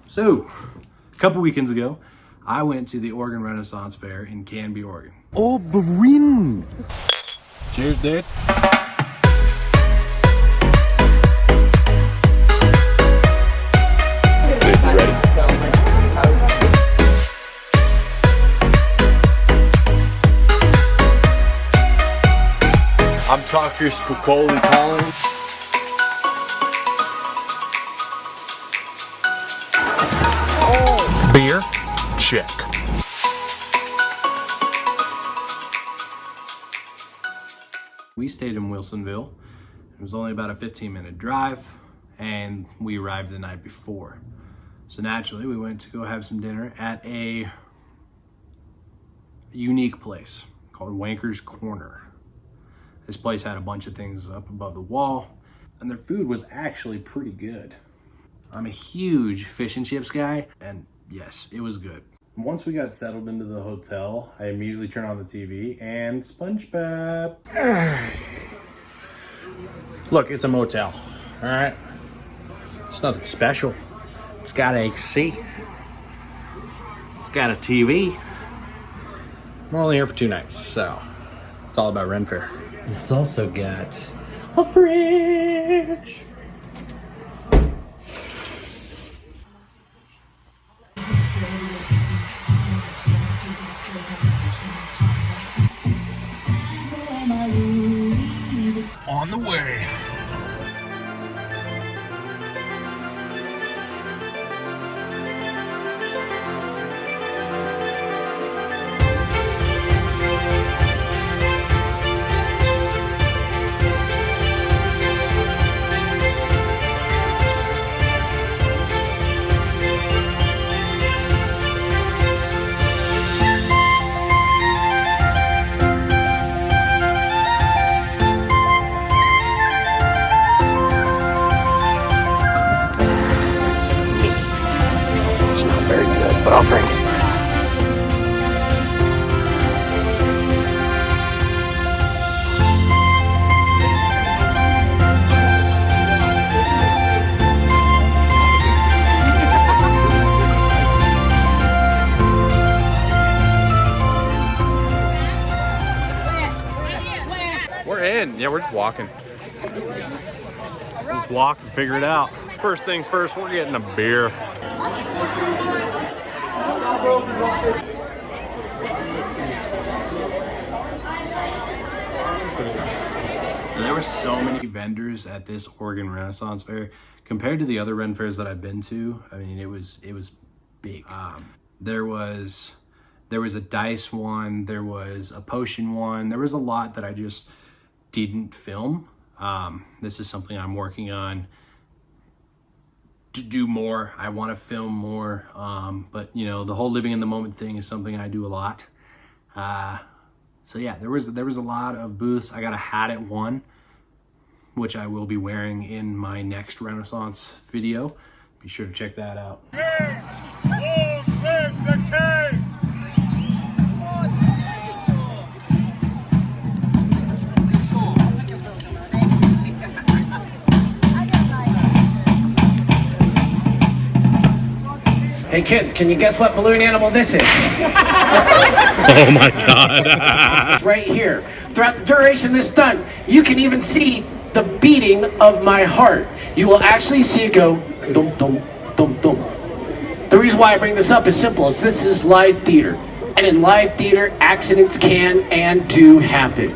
So, a couple weekends ago, I went to the Oregon Renaissance Fair in Canby, Oregon. Oh, Brin! Cheers, dude. You ready? I'm Tucker Spicoli calling. Beer? Check. We stayed in Wilsonville. It was only about a 15-minute drive, and we arrived the night before. So naturally, we went to go have some dinner at a unique place called Wanker's Corner. This place had a bunch of things up above the wall, and their food was actually pretty good. I'm a huge fish and chips guy, and yes, it was good. Once we got settled into the hotel, I immediately turned on the TV, and SpongeBob. Look, it's a motel, all right? It's nothing special. It's got AC. It's got a TV. We're only here for 2 nights, so it's all about Ren Faire. And it's also got a fridge. On the way. Very good, but I'll drink it. We're in. Yeah, we're just walking. Just walk and figure it out. First things first, we're getting a beer. There were so many vendors at this Oregon Renaissance Fair compared to the other Ren Fairs that I've been to. I mean, it was big. There was a dice one, there was a potion one, there was a lot that I just didn't film. This is something I'm working on to do more. I want to film more, but you know, the whole living in the moment thing is something I do a lot. So yeah, there was a lot of booths. I got a hat at one, which I will be wearing in my next Renaissance video. Be sure to check that out. Hey kids, can you guess what balloon animal this is? Oh my God. It's right here. Throughout the duration of this stunt, you can even see the beating of my heart. You will actually see it go dum dum dum dum. The reason why I bring this up is simple. This is live theater. And in live theater, accidents can and do happen.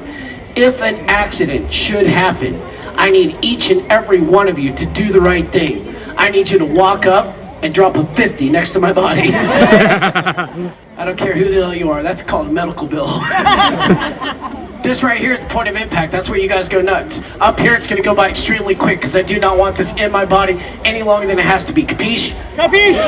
If an accident should happen, I need each and every one of you to do the right thing. I need you to walk up and drop a 50 next to my body. I don't care who the hell you are, that's called a medical bill. This right here is the point of impact. That's where you guys go nuts. Up here, it's gonna go by extremely quick because I do not want this in my body any longer than it has to be. Capiche? Capiche!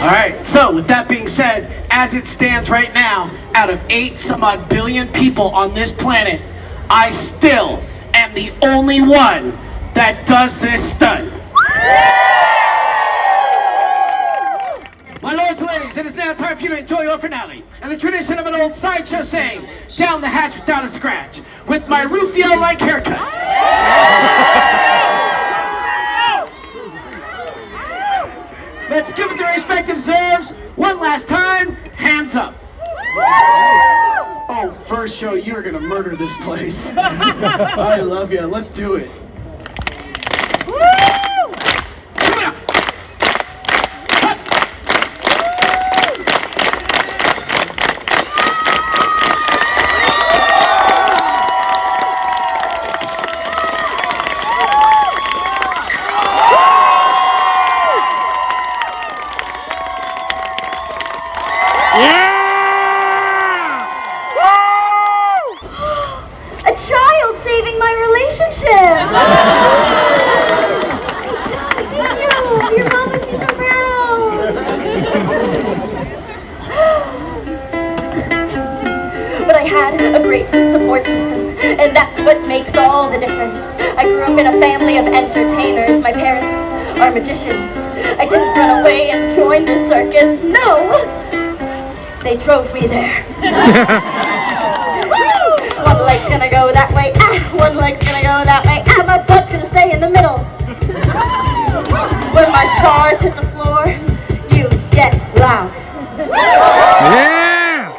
All right, so with that being said, as it stands right now, out of 8 some odd billion people on this planet, I still am the only one that does this stunt. My lords and ladies, it is now time for you to enjoy your finale. And the tradition of an old sideshow saying, down the hatch without a scratch, with my Rufio-like haircut. Let's give it the respect it deserves. One last time, hands up. Oh, first show, you're gonna murder this place. I love you. Let's do it. A child saving my relationship. Thank you. Your mom is so proud. But I had a great support system, and that's what makes all the difference. I grew up in a family of entertainers. My parents are magicians. I didn't run away and join the circus. No, they drove me there. One leg's gonna go that way, one leg's gonna go that way, my butt's gonna stay in the middle. When my stars hit the floor, you get loud. Yeah!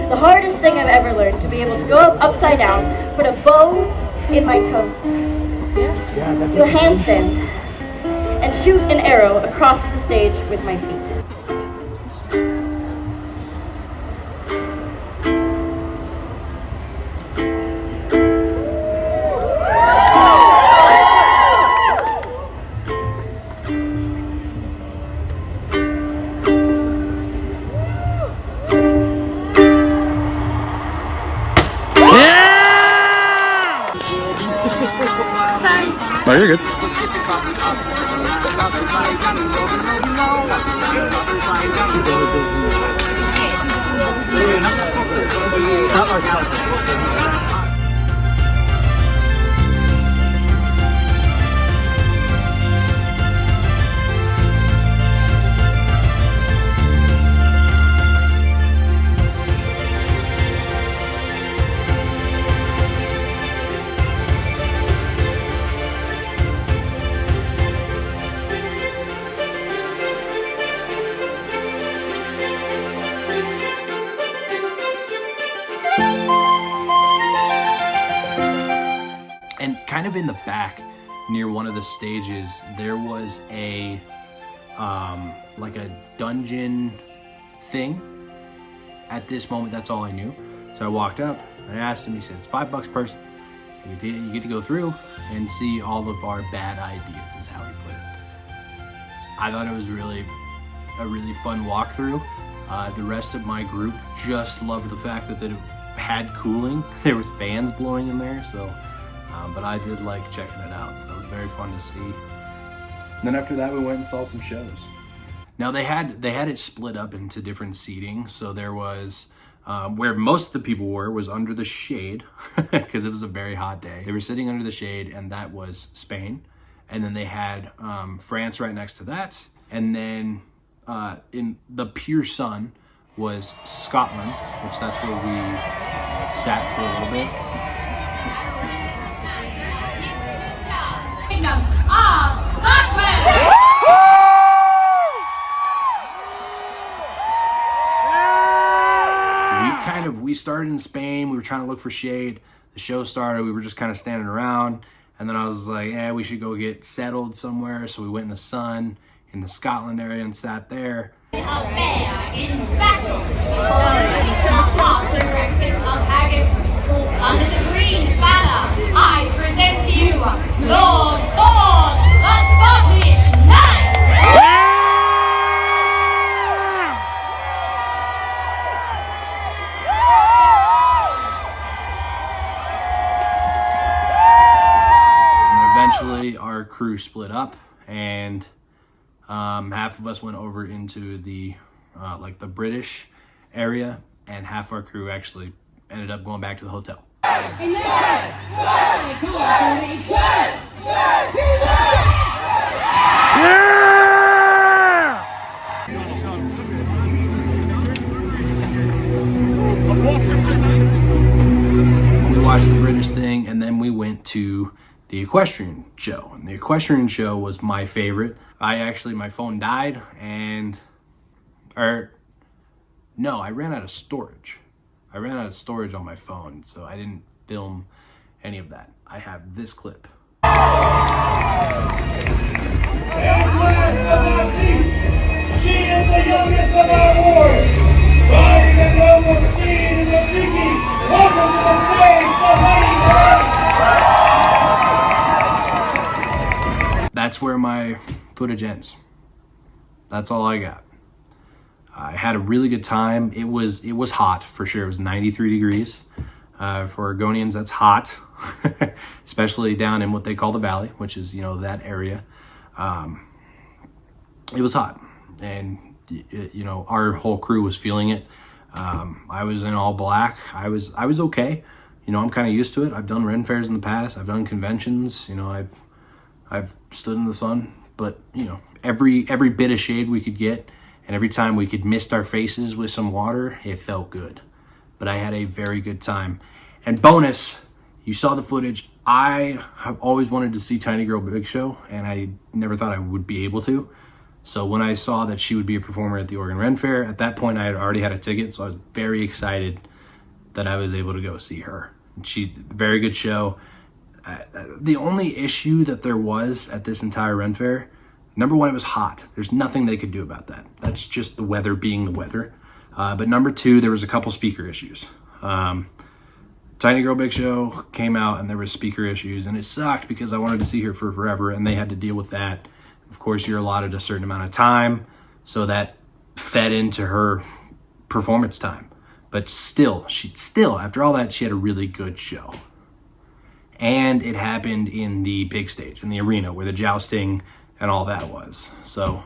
The hardest thing I've ever learned, to be able to go up upside down, put a bow in my toes, do a handstand, and shoot an arrow across the stage with my feet. No, you're good. And kind of in the back near one of the stages, there was a like a dungeon thing. At this moment, that's all I knew. So I walked up, I asked him, he said, it's $5 person. You get to go through and see all of our bad ideas, is how he put it. I thought it was a really fun walkthrough. The rest of my group just loved the fact that it had cooling. There was fans blowing in there, so but I did like checking it out, so that was very fun to see. And then after that, we went and saw some shows. Now they had it split up into different seating, so there was where most of the people was under the shade because it was a very hot day. They were sitting under the shade, and that was Spain. And then they had France right next to that, and then in the pure sun was Scotland, which that's where we sat for a little bit. We started in Spain. We were trying to look for shade. The show started. We were just kind of standing around, and then I was like, "Yeah, we should go get settled somewhere." So we went in the sun in the Scotland area and sat there. A bear in battle. Part of breakfast of haggis. Under the green banner, I present to you Lord Ford, the Scottish Knight. And eventually, our crew split up, and half of us went over into the like the British area, and half our crew actually ended up going back to the hotel. We watched the British thing, and then we went to the equestrian show. And the equestrian show was my favorite. My phone died, I ran out of storage. I ran out of storage on my phone, so I didn't film any of that. I have this clip. And last but not least, she is the youngest of our wards, riding a noble steed in the Ziki. Welcome to the stage, the Lady Bird. That's where my footage ends. That's all I got. I had a really good time. It was hot for sure. It was 93 degrees. For Oregonians, that's hot, especially down in what they call the valley, which is, that area. It was hot, and our whole crew was feeling it. I was in all black. I was okay. I'm kind of used to it. I've done Ren Fairs in the past. I've done conventions. I've stood in the sun, but every bit of shade we could get, and every time we could mist our faces with some water, it felt good. But I had a very good time. And bonus, you saw the footage. I have always wanted to see Tiny Girl Big Show, and I never thought I would be able to. So when I saw that she would be a performer at the Oregon Ren Fair, at that point I had already had a ticket, so I was very excited that I was able to go see her. Very good show. The only issue that there was at this entire Ren Fair, number one, it was hot. There's nothing they could do about that. That's just the weather being the weather. But number two, there was a couple speaker issues. Tiny Girl Big Show came out and there was speaker issues, and it sucked because I wanted to see her for forever, and they had to deal with that. Of course, you're allotted a certain amount of time, so that fed into her performance time. But still, after all that, she had a really good show. And it happened in the big stage, in the arena, where the jousting and all that was. So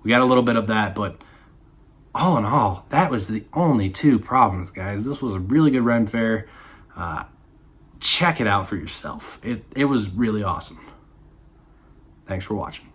we got a little bit of that, but all in all, that was the only two problems, guys. This was a really good Ren Fair. Check it out for yourself. It was really awesome. Thanks for watching.